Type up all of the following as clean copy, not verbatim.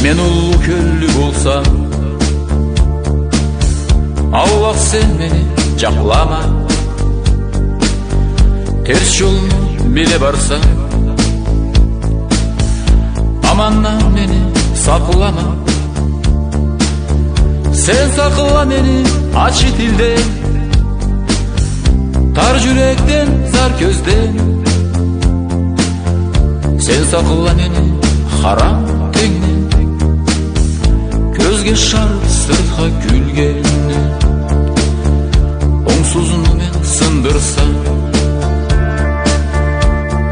мен улуу көллү болсам, Аллах сен мени жаклама. Терс жолну биле барсам, аманнан мени сакылама. Сен сакыла мени ачы тилден, тар жүректен, зар көзден. Сен сакыла мени харам теңнен, көзге шарып сыртка күлгеннен. Оңсузуну мен сындырсам,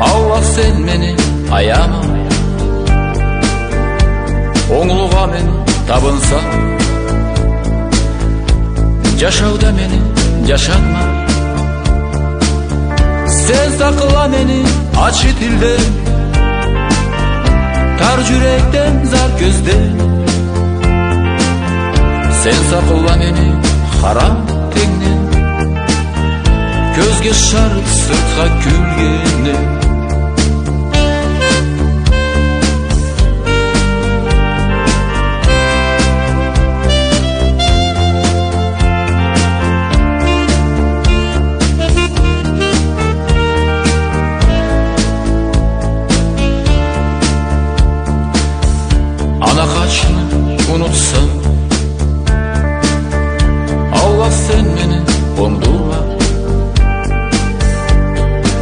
Аллах сен мени аяма. Оңлуга мен табынсам, жашауда мени жашатма. Сен сакыла мени ачы тилден, тар жүректен, зар көзден. Сен сакыла мени харам теңнен, көзге шарып сыртка күлгеннен. Ана качны унутсам, Аллах сен мени оңдурма.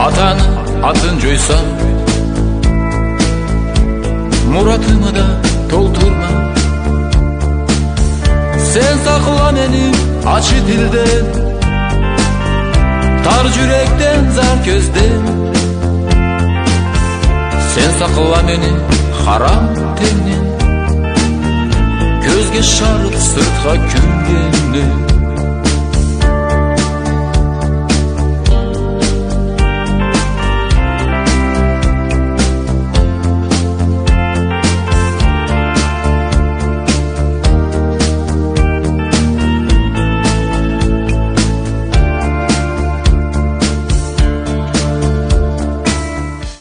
Атаны атын жойсам, муратымы да толтурма. Сен сакыла мени ачы тилден, тар жүректен, зар көзден. Сен сакыла мени харам теңнен, көзге шарып сыртка күлгеннен.